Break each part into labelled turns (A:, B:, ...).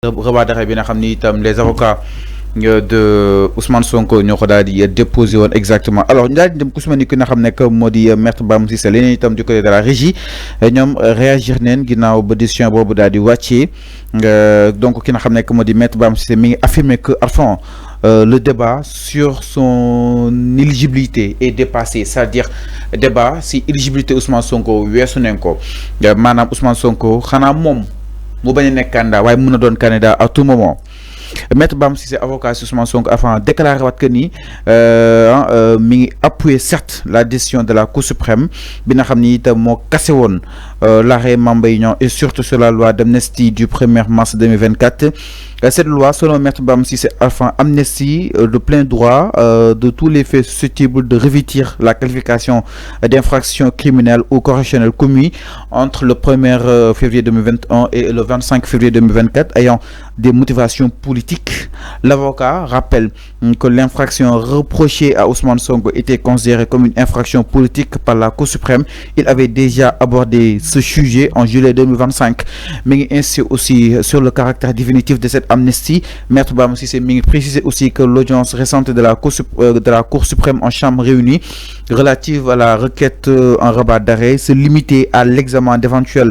A: Rebaadare bi nga xam ni itam les avocats de Ousmane Sonko ñoo ko daal di déposé woon exactement alors ñu daal di dem ku suma ni ki nga xam ne moo di maître Bamba Cissé leneen itam du côté de la régie ñoom réagir neen ginnaaw ba décision boobu daal di wàccee donc ki nga xam ne moo di maître Bamba Cissé mi ngi affirmé que enfin le débat sur son éligibilité est dépassé, c'est-à-dire débat si éligibilité Ousmane Sonko weesu nañ ko maanaam Ousmane Sonko xanaa moom mu bañ a nekk candidat waaye mën na doon candidat à tout moment. Maître Bamba Cissé avocat Ousmane Sonko afin déclaré waat que ni mi ngi appuyer certes la décision de la Cour suprême bi nga xam ni itam moo kase woon l'arrêt Mame Mbaye Niang et surtout sur la loi d'amnistie du 1er mars 2024. Cette loi, selon Maître Bamba Cissé, enfin amnistie de plein droit de tous les faits susceptibles de revêtir la qualification d'infraction criminelle ou correctionnelle commis entre le 1er février 2021 et le 25 février 2024 ayant des motivations politiques. L'avocat rappelle que l'infraction reprochée à Ousmane Sonko était considérée comme une infraction politique par la Cour suprême. Il avait déjà abordé ce sujet en juillet 2025, mais ainsi aussi sur le caractère définitif de cette amnistie. Maître Bamba Cissé précisé aussi que l'audience récente de la Cour suprême en chambre réunie relative à la requête en rabat d'arrêt se limitait à l'examen d'éventuelles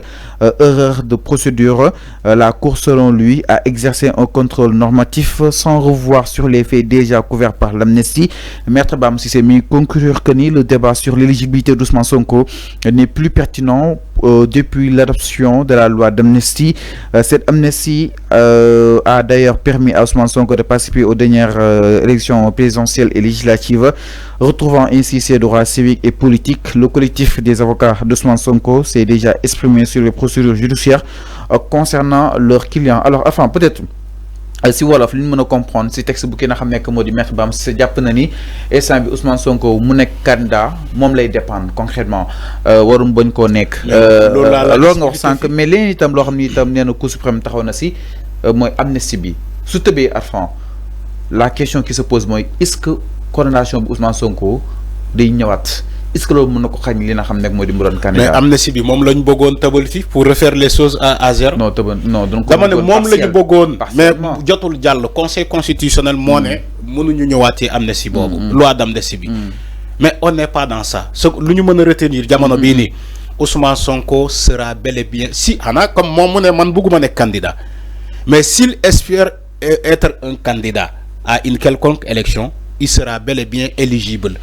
A: erreurs de procédure. La Cour, selon lui, a exercé un contrôle normatif sans revoir sur les faits déjà couverts par l'amnistie. Maître Bamba Cissé conclure que le débat sur l'éligibilité d'Ousmane Sonko n'est plus pertinent depuis l'adoption de la loi d'amnistie. Cette amnistie a d'ailleurs permis à Ousmane Sonko de participer aux dernières élections présidentielles et législatives, retrouvant ainsi ses droits civiques et politiques. Le collectif des avocats d'Ousmane Sonko s'est déjà exprimé sur les procédures judiciaires concernant leurs clients. Alors, enfin, peut-être si wolof li ñu mën a comprendre si texte bu ki nga xam nekk moo di Maître Bamba Cissé jàpp na ni instant bi Ousmane Sonko mu nekk candidat moom lay dépendre concrètement warum bañ koo nekk loolu nga wax sànq mais leneen itam loo xam ni itam nee na Cour suprême taxaw na si mooy amnistie bi su tëbee Arfan la question qui se pose mooy est-ce que condamnation bi Ousmane Sonko day ñëwaat est-ce que loolu mën na ko xañ li nga xam ne moo di mu doon candidat
B: mais amnistie bi moom lañ bëggoon tëbal fii pour refaire les choses à zéro.
A: non tëbal non donc
B: dama ne moom la ñu bëggoon mais jotul jàll conseil constitutionnel moo ne mënuñu ñëwaatee amnistie boobu loi d'amnistie bi mais on n'est pas dans ça ce lu ñu mën a retenir jamono bii nii Ousmane Sonko sera bel et bien si xanaa comme moom mu ne man bëgguma nekk candidat mais s'il espère être un candidat à une quelconque élection il sera bel et bien éligible.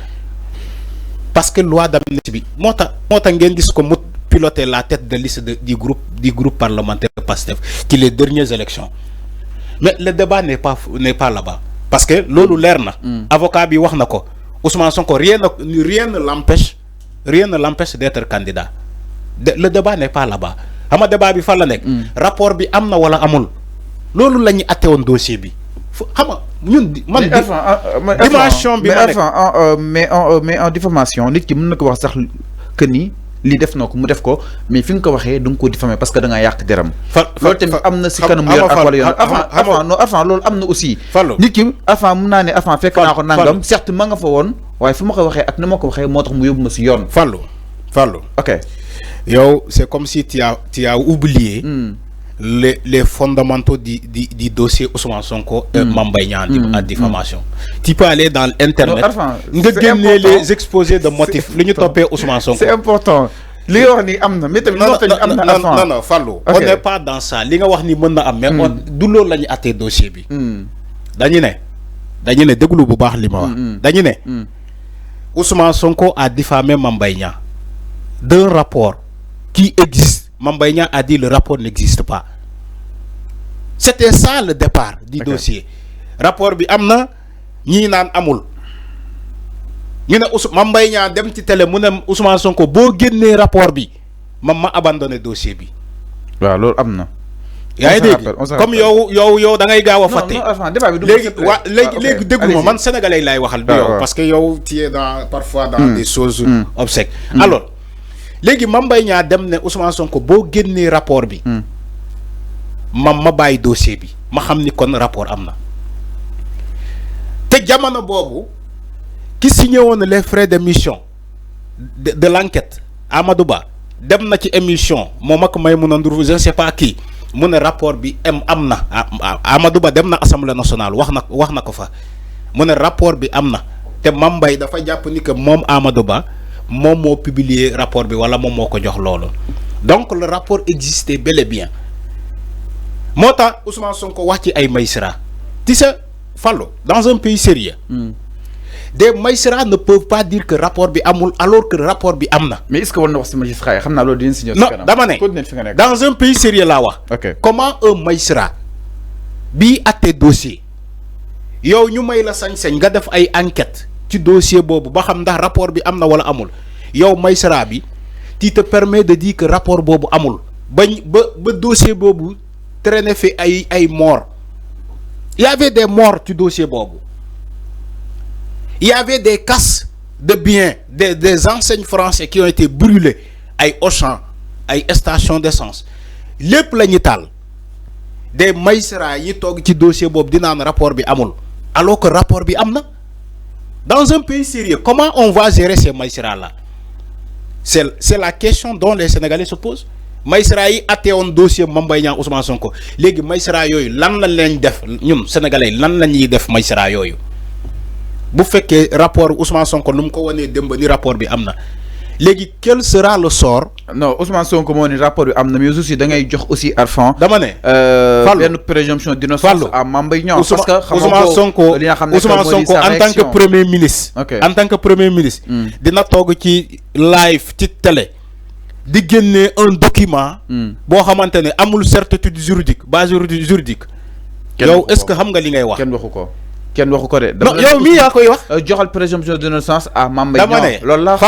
B: Parce que loi d'amnistie bi moo tax ngeen gis ko mu piloter la tête de liste du groupe parlementaire PASTEF qui les dernières élections mais le débat n'est pas là-bas parce que loolu leer na avocat bi wax na ko Ousmane Sonko rien ne l'empêche d'être candidat le débat n'est pas là-bas xam nga débat bi fan la nekk rapport bi am na wala amul loolu la ñu atte woon dossier bi xam nga ñun man dimension bi
A: mais en diffamation nit ki mën na ko wax sax que ni li def na ko mu def ko mais fi nga ko waxee da nga ko diffamé parce que da ngaa yàq deram loolu tamit am na si kanam yoon ak wala yoon avant loolu am na aussi nit ki avant mun naa ne avant fekk naa ko nangam certes ma nga fa woon waaye fi ma ko waxee ak ni ma ko waxee moo tax mu yóbbu ma si yoon
B: Fallou
A: ok
B: yow c'est comme si tu as oublié les fondamentaux du dossier Ousmane Sonko et Mame Mbaye Niang à diffamation. Tu peux aller dans l'internet nga génne les exposés de motifs li ñu toppee Ousmane Sonko.
A: C'est important li nga wax ni am na mais tamit
B: non Fallou on n'est pas dans ça li nga wax ni mën na am mais du loolu la ñu attee dossier bi dañu ne déglu bu baax li ma wax dañu ne Ousmane Sonko a diffamé Mame Mbaye Niang d'un rapport qui existe. Mame Mbaye Niang a dit le rapport n'existe pas. C'était ça le départ du dossier. Rapport bi am na ñii naan amul ñu ne Mame Mbaye Niang dem ci télé mu ne Ousmane Sonko boo génnee rapport bi ma abandonné dossier bi.
A: waaw loolu am na.
B: yaa ngi dégg comme yow da ngay gaaw a fàtte. léegi déggu ma man sénégalais laay waxal. bi yow parce que yow tu es parfois dans des choses obsèques. Alors. léegi Mame Mbaye Niang dem ne Ousmane Sonko boo génnee rapport bi ma bàyyi dossier bi ma xam ni kon rapport am na te jamono boobu ki signé woon les frais de mission de l'enquête Amadou Ba dem na ci émission moom ak Maïmouna Ndour je ne sais pas qui mu ne rapport bi am na Amadou Ba dem na assemblée nationale wax na ko fa mu ne rapport bi am na te Mame Mbaye dafa jàpp ni que moom Amadou Ba moom moo publier rapport bi wala moom moo ko jox loolu donc le rapport existait bel et bien moo tax Ousmane Sonko wax ci ay magistrats tu sais Fallou dans un pays sérieux des magistrats ne peuvent pas dire que rapport bi amul alors que rapport bi am na.
A: mais est-ce que war na wax ci magistrat yi xam naa loolu dinañ si ñëw.
B: non dama ne dans un pays sérieux laa wax.
A: ok
B: comment un magistrat bii àtte dossier yow ñu may la sañ-sañ nga def ay enquête ci dossier boobu ba xam ndax rapport bi am na wala amul yow magistrat bi tu te permet de dire que rapport boobu amul ba dossier boobu traîner fi ay morts il y avait des morts ci dossier boobu il y avait des casses de biens des enseignes français qui ont été brûlés ay Auchan ay stations d'essence lépp la ñu taal des magistrats yi toog ci dossier boobu di naan rapport bi amul alors que rapport bi am na. Dans un pays sérieux, comment on va gérer ces magistrats-là? C'est la question dont les Sénégalais se posent. Magistrats yi atte woon dossier Mame Mbaye Niang Ousmane Sonko léegi magistrats yooyu lan lañ leen def ñun Sénégalais lan la ñuy def magistrats yooyu bu fekkee rapport Ousmane Sonko nu mu ko wanee démb ni rapport bi am na léegi quel sera le sort.
A: non Ousmane Sonko moo ni rapport bi am na mais aussi da ngay jox aussi Arfan.
B: dama ne.
A: benn présomption d'innocence à Mame Mbaye Niang. parce que
B: Ousmane Sonko en tant que premier ministre. en tant que premier ministre. dina toog ci live ci télé. di génne un document. boo xamante ne amul certitude juridique base juridique. yow est-ce que xam nga li ngay wax.
A: kenn waxu ko. kenn waxu ko de.
B: non yow mii yaa koy wax.
A: joxal présomption d'innocence à Mame Mbaye Niang. loolu la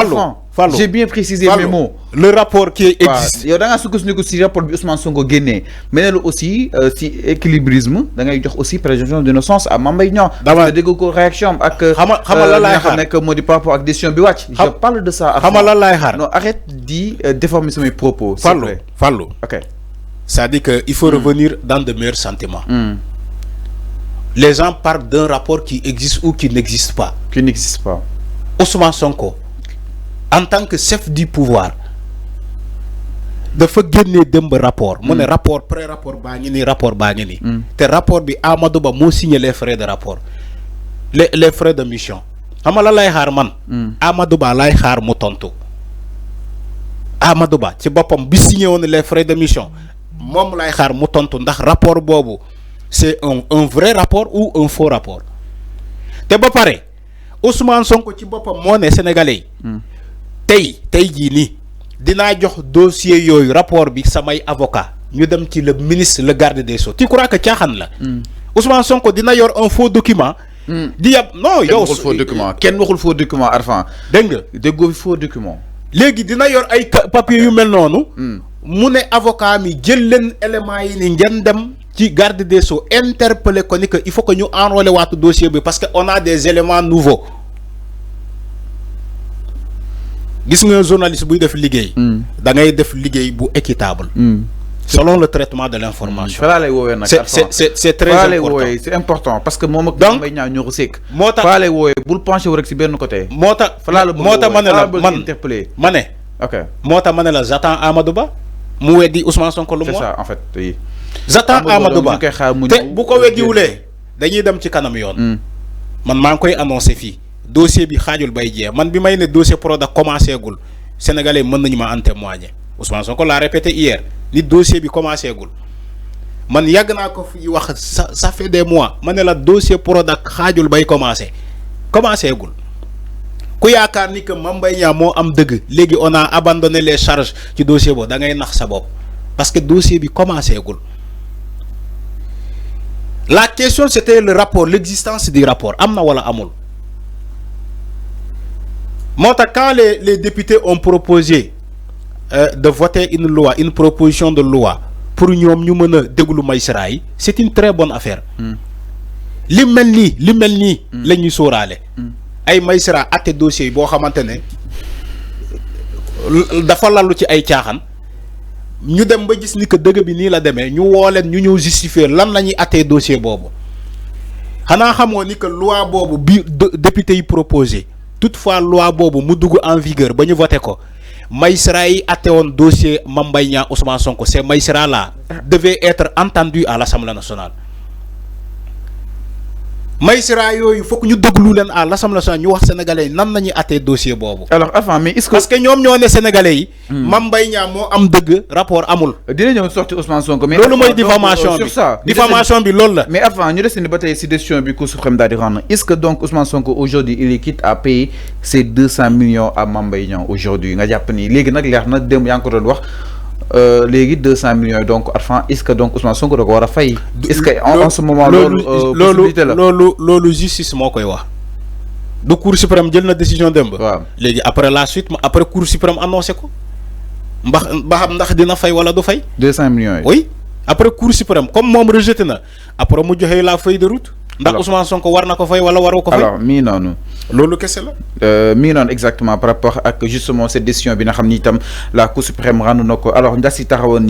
A: Fallou j'ai bien précisé mes mots.
B: le rapport qui existe.
A: yow da ngaa sukkandiku si rapport bi Ousmane Sonko génnee mais ne aussi si équilibrisme da ngay jox aussi présomption d'innocence à Mame Mbaye Niang. dama dégg ko réaction ak.
B: xama la laay xaar
A: nekk moo di par rapport ak décision bi wàcc. je parle de ça.
B: xama la laay xaar.
A: non arrête di déformer samay propos.
B: Fallou
A: ok.
B: c'est-à-dire que il faut revenir dans de meilleurs sentiments. Les gens parlent d'un rapport qui existe ou qui n'existe pas.
A: Qui n'existe pas.
B: Ousmane Sonko, en tant que chef du pouvoir, dafa génne démb rapport. mu ne rapport pré-rapport baa ngi nii rapport baa ngi nii. te rapport bi Amadou Ba moo signé les frais de rapport les frais de mission. xam nga la lay xaar man. Amadou Ba lay xaar mu tontu. Amadou Ba ci boppam bi signé woon les frais de mission moom lay xaar mu tontu ndax rapport boobu. C'est un vrai rapport ou un faux rapport. te ba pare Ousmane Sonko ci boppam moo ne Sénégalais yi. tey jii nii dinaa jox dossier yooyu rapport bi samay avocat ñu dem ci le ministre le garde des Sceaux. tu crois que caaxaan la. Ousmane Sonko dina yor un faux document. di yab non yow.
A: kenn waxul faux document Arfan.
B: dégg nga
A: déggoo faux document.
B: léegi dina yor ay papier yu mel noonu. mu ne avocat mi jël leen éléments yi ni ngeen dem. ci garde des Sceaux interpellé ko ni que il faut que ñu enrôler waatu dossier bi parce que on a des éléments nouveaux gis nga journaliste buy def liggéey. da ngay def liggéey bu équitable. selon le traitement de l'information.
A: fa lay woowee nag.
B: c'est très important
A: c'est important parce que moom ak
B: donc
A: may ñaaw ñoo ko sekk.
B: moo tax
A: fa lay woowee bul penché wu rek si benn côté.
B: moo tax ma ne la ma ne.
A: ok
B: moo tax ma ne la j'attends Amadou Ba mu weddi Ousmane Sonko lu mu wax.
A: c'est ça en fait oui.
B: j'attends Amadou Ba te bu ko weddiwulee dañuy dem ci kanam yoon. man maa ngi koy annoncé fii dossier bi xaajul bay jeex man bi may ne dossier Prodac commencé gul sénégalais mën nañu ma en témoigner Ousmane Sonko l'a répété hier ni dossier bi commencé gul man yàgg naa ko fi wax ça fait des mois ma ne la dossier Prodac xaajul bay commencé gul ku yaakaar ni que Mame Mbaye Niang moo am dëgg léegi on a abandonné les charges ci dossier boobu da ngay nax sa bopp parce que dossier bi commencé gul. La question c'était le rapport, l'existence du rapport. Amna wala amul. Quand les députés ont proposé de voter une loi, une proposition de loi pour nous mener déglu magistrat yi, c'est une très bonne affaire. Li mel ni lañuy soralé. Ay magistrat até dossier bo xamantene dafa lalu ci ay tiaxan. ñu dem ba gis ni que dëgg bi nii la demee ñu woo leen ñu ñëw justifier lan la ñuy attee dossier boobu xanaa xamoo ni que loi boobu bi député yi proposé toutefois loi boobu mu dugg en vigueur ba ñu voté ko magistrat yi atte woon dossier Mame Mbaye Niang Ousmane Sonko, ces magistrats là devaient être entendus à l'Assemblée nationale. magistrat yooyu faut que ñu déglu leen à l'Assemblée nationale ñu wax sénégalais nan nañuy atte dossier boobu.
A: alors avant mais est-ce que
B: parce que ñoom ñoo ne sénégalais yi. Mame Mbaye Niang moo am dëgg rapport amul.
A: dina ñëw sorti Ousmane Sonko. mais
B: loolu mooy diffamation bi
A: sur ça
B: diffamation bi loolu la.
A: mais avant ñu desandi ba tey si décision bi Cour suprême daal di rendre est-ce que donc Ousmane Sonko aujourd'hui il est quitte à payer ces 200 millions à Mame Mbaye Niang aujourd'hui nga jàpp ni léegi nag leer na démb yaa ngi ko doon wax. Légui 200 millions donc enfin est-ce que donc Ousmane Sonko da ko war a fay. est-ce que en ce moment loolu
B: justice moo koy wax. du Cour suprême jël na décision démb.
A: waaw
B: léegi après la suite après Cour suprême annoncé ko ndax dina fay wala du fay.
A: 200 millions
B: oui après Cour suprême comme moom rejeté na après mu joxe la feuille de route. ndax Ousmane Sonko war na ko fay wala waru ko fay.
A: alors mii noonu.
B: loolu kese la.
A: mii noonu exactement par rapport ak justement cette décision bi nga xam ni itam la Cour suprême rendu na ko alors nda si taxawoon.